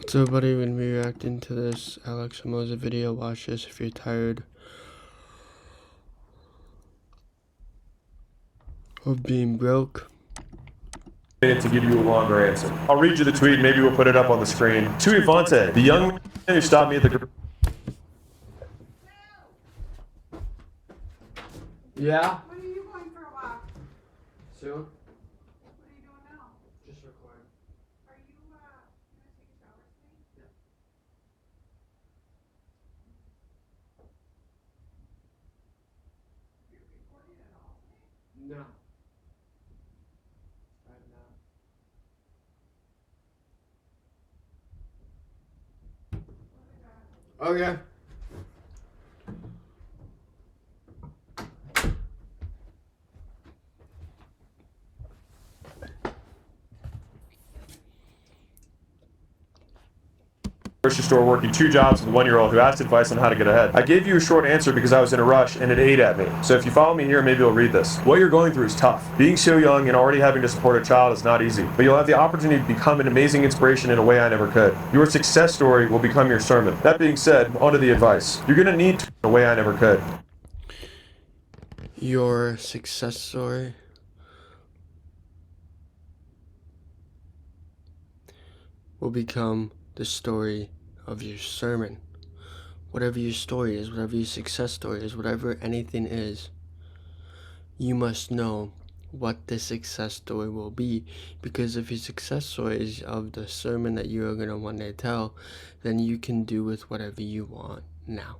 So everybody, we're going to be reacting to this Alex Moza video. Watch this if you're tired of being broke. To give you a longer answer. I'll read you the tweet, maybe we'll put it up on the screen. To Ivante, the young man who stopped me at the... Yeah? When are you going for a walk? Soon? What are you doing now? Just record. Are you, gonna take a shower today? Yeah. You're recording at all today? No. I'm not. Okay. grocery store working 2 jobs with a 1-year-old who asked advice on how to get ahead. I gave you a short answer because I was in a rush and it ate at me. So if you follow me here, maybe you'll read this. What you're going through is tough. Being so young and already having to support a child is not easy, but you'll have the opportunity to become an amazing inspiration in a way I never could. Your success story will become your sermon. That being said, onto the advice. You're going to need to in a way I never could. Your success story will become the story of your sermon. Whatever your story is, whatever your success story is, whatever anything is, you must know what the success story will be, because if your success story is of the sermon that you are going to one day tell, then you can do with whatever you want now.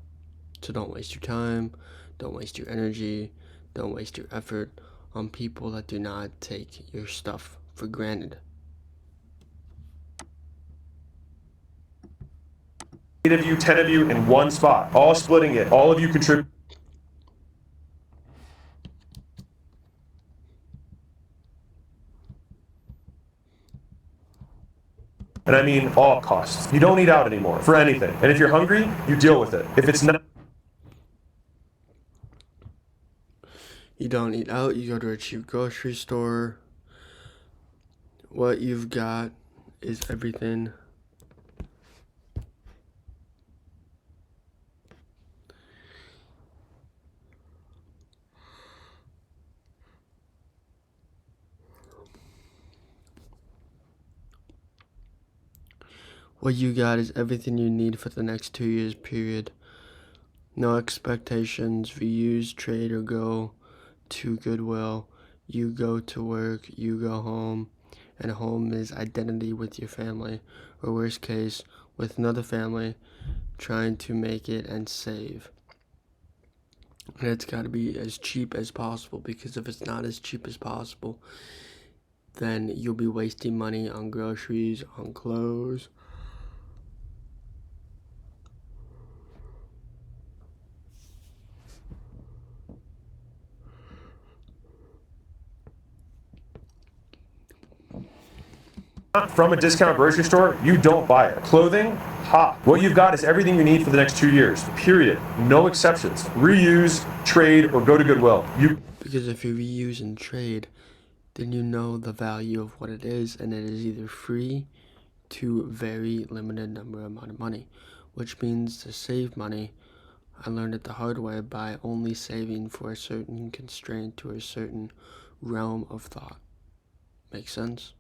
So don't waste your time, don't waste your energy, don't waste your effort on people that do not take your stuff for granted. 8 of you, 10 of you in one spot, all splitting it, all of you contribute. And I mean all costs. You don't eat out anymore for anything. And if you're hungry, you deal with it. If it's not... You don't eat out, you go to a cheap grocery store. What you've got is everything. What you got is everything you need for the next 2 years, period. No expectations for use, trade, or go to Goodwill. You go to work, you go home, and home is identity with your family, or worst case, with another family, trying to make it and save. And it's got to be as cheap as possible, because if it's not as cheap as possible, then you'll be wasting money on groceries, on clothes. From a discount grocery store, you don't buy it. Clothing, ha. What you've got is everything you need for the next 2 years, period. No exceptions. Reuse, trade, or go to Goodwill. Because if you reuse and trade, then you know the value of what it is, and it is either free to very limited number amount of money, which means to save money, I learned it the hard way by only saving for a certain constraint to a certain realm of thought. Make sense?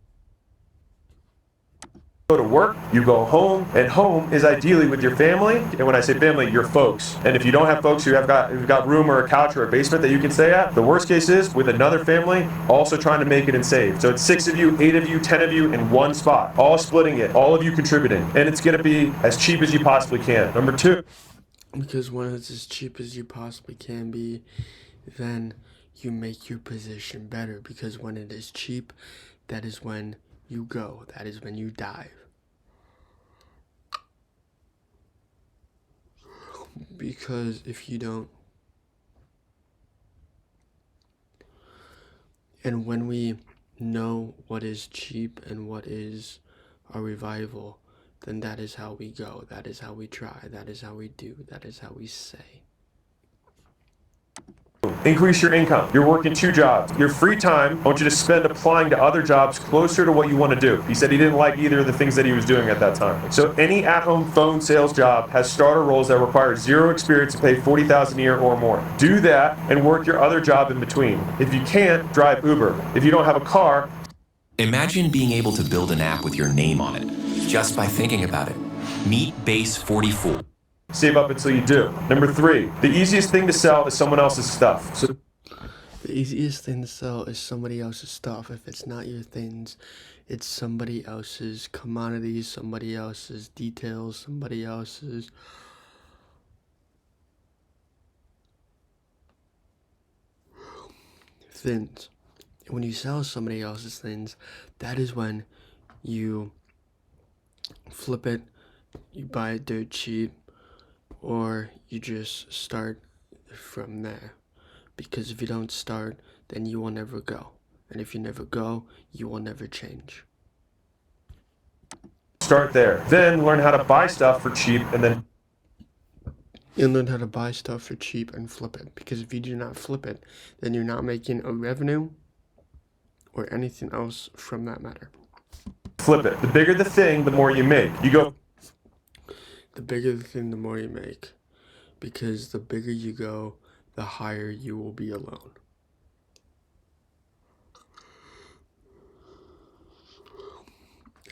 Go to work, you go home, and home is ideally with your family. And when I say family, your folks. And if you don't have folks who've got room or a couch or a basement that you can stay at, the worst case is with another family also trying to make it and save. So it's 6 of you, 8 of you, 10 of you in one spot, all splitting it, all of you contributing. And it's going to be as cheap as you possibly can. Number 2. Because when it's as cheap as you possibly can be, then you make your position better. Because when it is cheap, that is when you go. That is when you dive. Because if you don't, and when we know what is cheap and what is a revival, then that is how we go. That is how we try. That is how we do. That is how we say. increase your income. You're working 2 jobs. Your free time, I want you to spend applying to other jobs closer to what you want to do. He said he didn't like either of the things that he was doing at that time. So any at-home phone sales job has starter roles that require 0 experience and pay $40,000 a year or more. Do that and work your other job in between. If you can't, drive Uber. If you don't have a car, Imagine being able to build an app with your name on it, just by thinking about it. Meet Base 44. save up until you do. Number 3, the easiest thing to sell is someone else's stuff. So The easiest thing to sell is somebody else's stuff. If it's not your things, it's somebody else's commodities, somebody else's details, somebody else's things. When you sell somebody else's things, that is when you flip it, you buy it dirt cheap, or you just start from there. Because if you don't start, then you will never go. And if you never go, you will never change. start there. Then learn how to buy stuff for cheap and then And learn how to buy stuff for cheap and flip it. Because if you do not flip it, then you're not making a revenue or anything else from that matter. flip it. The bigger the thing, the more you make. You go The bigger the thing, the more you make. Because the bigger you go, the higher you will be alone.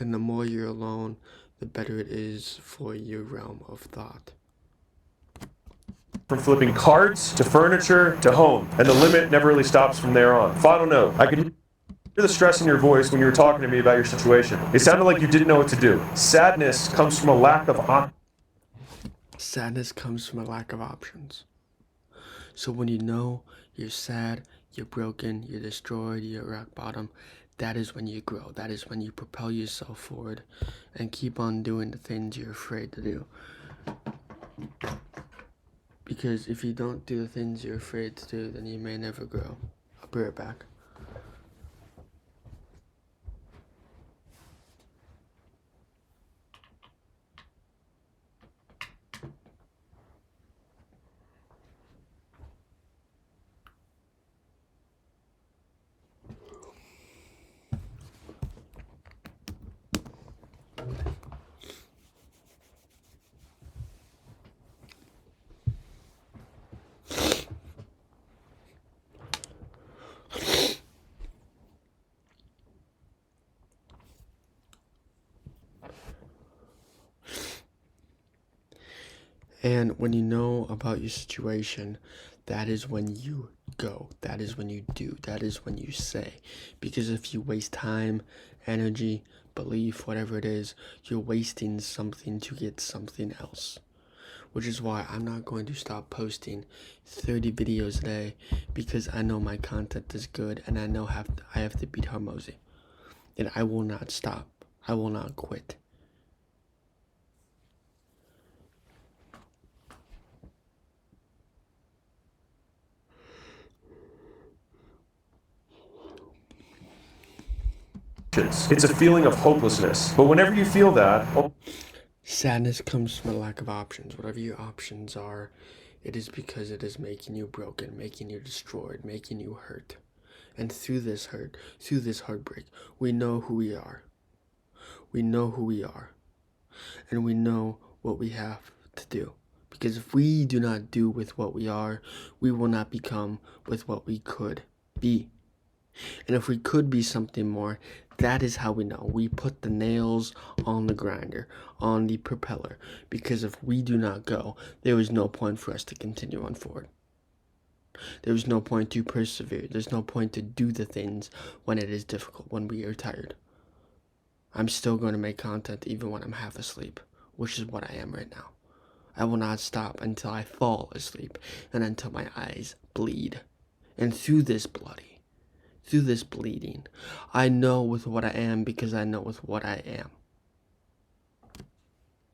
And the more you're alone, the better it is for your realm of thought. from flipping cards to furniture to home, and the limit never really stops from there on. Final note, I could hear the stress in your voice when you were talking to me about your situation. It sounded like you didn't know what to do. Sadness comes from a lack of Sadness comes from a lack of options. So when you know you're sad, you're broken, you're destroyed, you're at rock bottom, that is when you grow. That is when you propel yourself forward and keep on doing the things you're afraid to do. Because if you don't do the things you're afraid to do, then you may never grow. I'll be right back. And when you know about your situation, that is when you go. That is when you do. That is when you say. Because if you waste time, energy, belief, whatever it is, you're wasting something to get something else. Which is why I'm not going to stop posting 30 videos a day, because I know my content is good and I know I have to beat Hormozy. And I will not stop. I will not quit. options. It's a feeling of hopelessness. But whenever you feel that, Sadness comes from a lack of options. Whatever your options are, it is because it is making you broken, making you destroyed, making you hurt. And through this hurt, through this heartbreak, we know who we are. We know who we are. And we know what we have to do. Because if we do not do with what we are, we will not become with what we could be. And if we could be something more, that is how we know. We put the nails on the grinder, on the propeller. Because if we do not go, there is no point for us to continue on forward. There is no point to persevere. There's no point to do the things when it is difficult, when we are tired. I'm still going to make content even when I'm half asleep, which is what I am right now. I will not stop until I fall asleep and until my eyes bleed. And through this bleeding, I know with what I am because I know with what I am.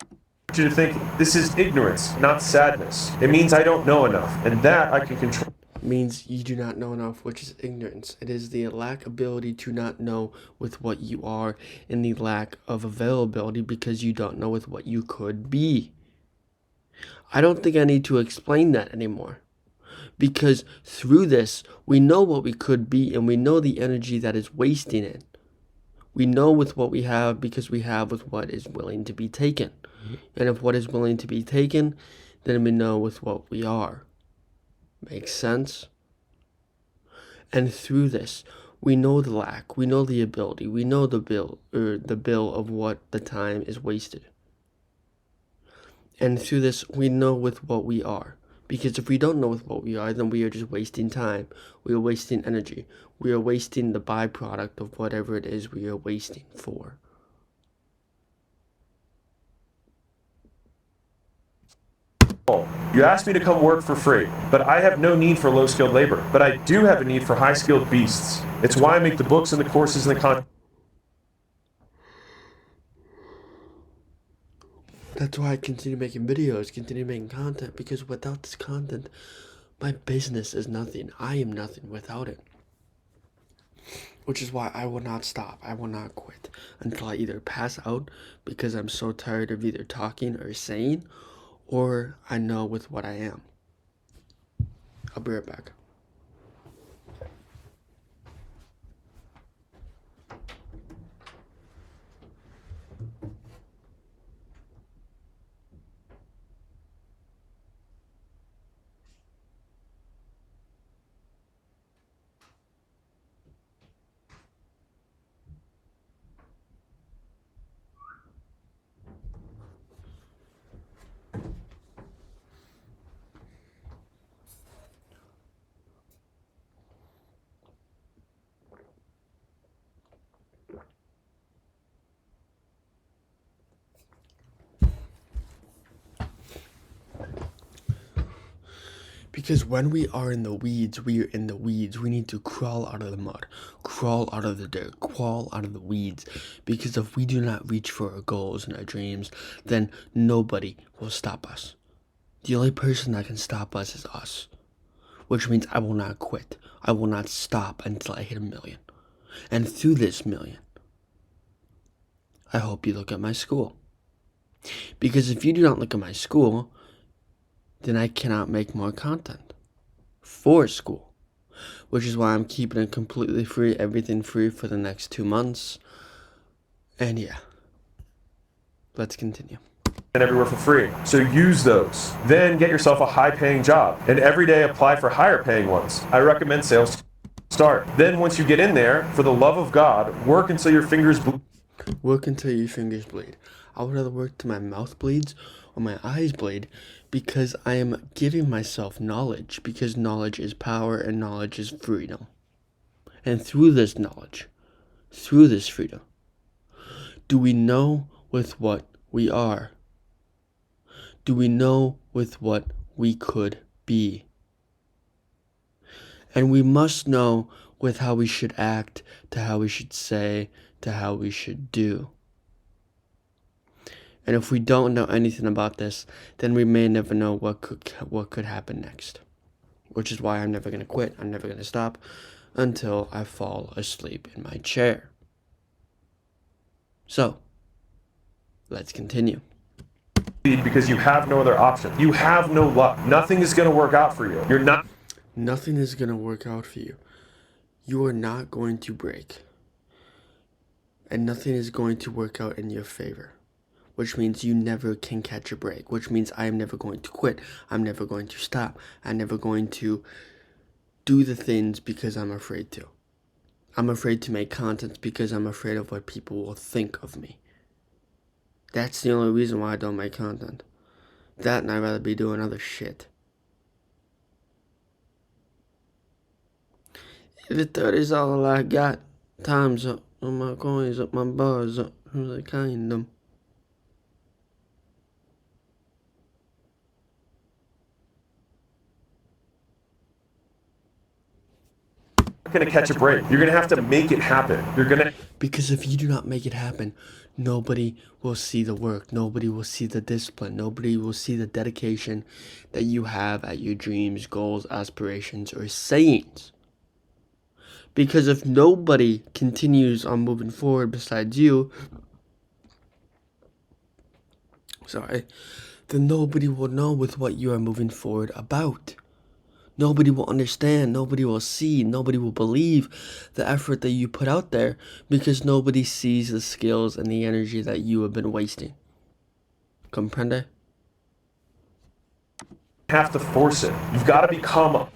I want you to think this is ignorance, not sadness. It means I don't know enough, and that I can control. Means you do not know enough, which is ignorance. It is the lack ability to not know with what you are, and the lack of availability because you don't know with what you could be. I don't think I need to explain that anymore, Because through this, we know what we could be, and we know the energy that is wasting it. We know with what we have because we have with what is willing to be taken. And if what is willing to be taken, then we know with what we are. Makes sense? And through this, we know the lack, we know the ability, we know the bill of what the time is wasted. And through this, we know with what we are. Because if we don't know with what we are, then we are just wasting time. We are wasting energy. We are wasting the byproduct of whatever it is we are wasting for. You asked me to come work for free, but I have no need for low-skilled labor. But I do have a need for high-skilled beasts. It's why I make the books and the courses and the content. That's why I continue making videos, continue making content, because without this content, my business is nothing. I am nothing without it. Which is why I will not stop. I will not quit until I either pass out because I'm so tired of either talking or saying, or I know with what I am. I'll be right back. Because when we are in the weeds, we are in the weeds. We need to crawl out of the mud, crawl out of the dirt, crawl out of the weeds. Because if we do not reach for our goals and our dreams, then nobody will stop us. The only person that can stop us is us. Which means I will not quit. I will not stop until I hit 1 million. And through this 1 million, I hope you look at my school. Because if you do not look at my school, then I cannot make more content for school. Which is why I'm keeping it completely free, everything free for the next 2 months. And yeah, let's continue. And everywhere for free. So use those. Then get yourself a high-paying job, and every day apply for higher-paying ones. I recommend sales start. Then once you get in there, for the love of God, work until your fingers bleed. Work until your fingers bleed. I would rather work till my mouth bleeds or my eyes bleed, because I am giving myself knowledge, because knowledge is power and knowledge is freedom. And through this knowledge, through this freedom, do we know with what we are? Do we know with what we could be? And we must know with how we should act, to how we should say, to how we should do. And if we don't know anything about this, then we may never know what could happen next. Which is why I'm never going to quit. I'm never going to stop until I fall asleep in my chair. So, let's continue. Because you have no other option. You have no luck. Nothing is going to work out for you. You're not. Nothing is going to work out for you. You are not going to break. And nothing is going to work out in your favor. Which means you never can catch a break. Which means I am never going to quit. I'm never going to stop. I'm never going to do the things because I'm afraid to. I'm afraid to make content because I'm afraid of what people will think of me. That's the only reason why I don't make content. That and I'd rather be doing other shit. If it 30's all I got, time's up on my coins, up my bars, up from the kingdom. Going to catch a break. You're going to have to make it happen. You're going to. Because if you do not make it happen, nobody will see the work. Nobody will see the discipline. Nobody will see the dedication that you have at your dreams, goals, aspirations, or sayings. Because if nobody continues on moving forward besides you, then nobody will know with what you are moving forward about. Nobody will understand, nobody will see, nobody will believe the effort that you put out there because nobody sees the skills and the energy that you have been wasting. Comprende? Have to force it. You've got to become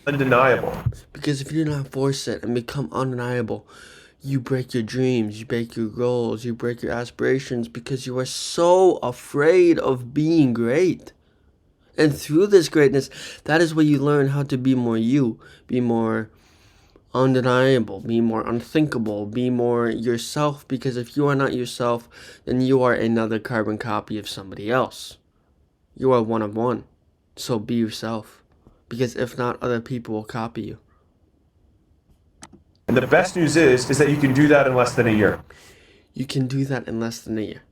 undeniable. Because if you do not force it and become undeniable, you break your dreams, you break your goals, you break your aspirations because you are so afraid of being great. And through this greatness, that is where you learn how to be more you, be more undeniable, be more unthinkable, be more yourself. Because if you are not yourself, then you are another carbon copy of somebody else. You are one of one. So be yourself. Because if not, other people will copy you. And the best news is that you can do that in less than a year. You can do that in less than a year.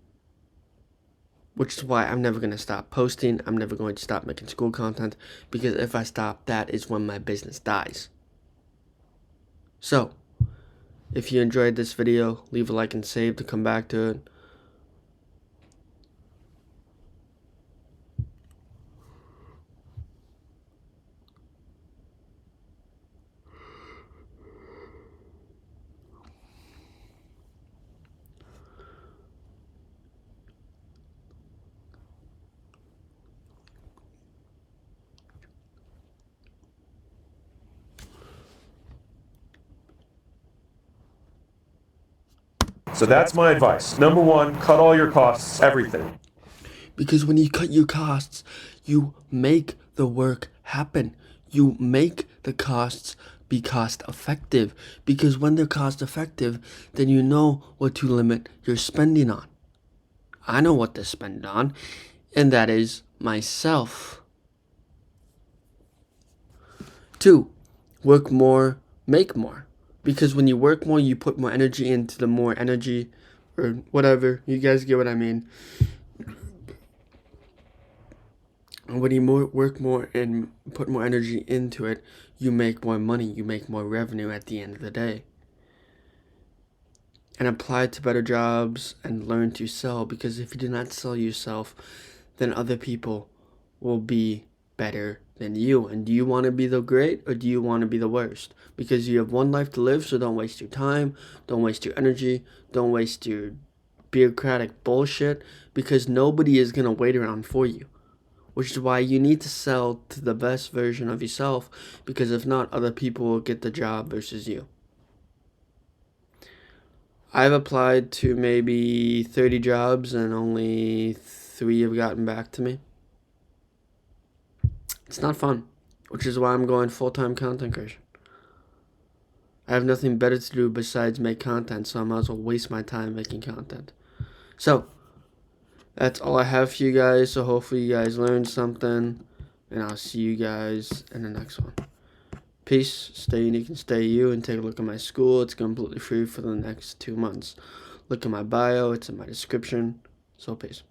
Which is why I'm never going to stop posting. I'm never going to stop making school content. Because if I stop, that is when my business dies. So, if you enjoyed this video, leave a like and save to come back to it. So that's my advice. Number one, cut all your costs, everything. Because when you cut your costs, you make the work happen. You make the costs be cost effective. Because when they're cost effective, then you know what to limit your spending on. I know what to spend on, and that is myself. 2, work more, make more. Because when you work more, you put more energy into the more energy, or whatever. You guys get what I mean. When you work more and put more energy into it, you make more money, you make more revenue at the end of the day. And apply to better jobs and learn to sell, because if you do not sell yourself, then other people will be better than you. And do you want to be the great, or do you want to be the worst? Because you have one life to live, so don't waste your time, don't waste your energy, don't waste your bureaucratic bullshit, because nobody is going to wait around for you. Which is why you need to sell to the best version of yourself, because if not, other people will get the job versus you. I've applied to maybe 30 jobs and only 3 have gotten back to me. It's not fun, which is why I'm going full-time content creation. I have nothing better to do besides make content, so I might as well waste my time making content. So, that's all I have for you guys, so hopefully you guys learned something, and I'll see you guys in the next one. Peace, stay unique and stay you, and take a look at my school. It's completely free for the next 2 months. Look at my bio, it's in my description, so peace.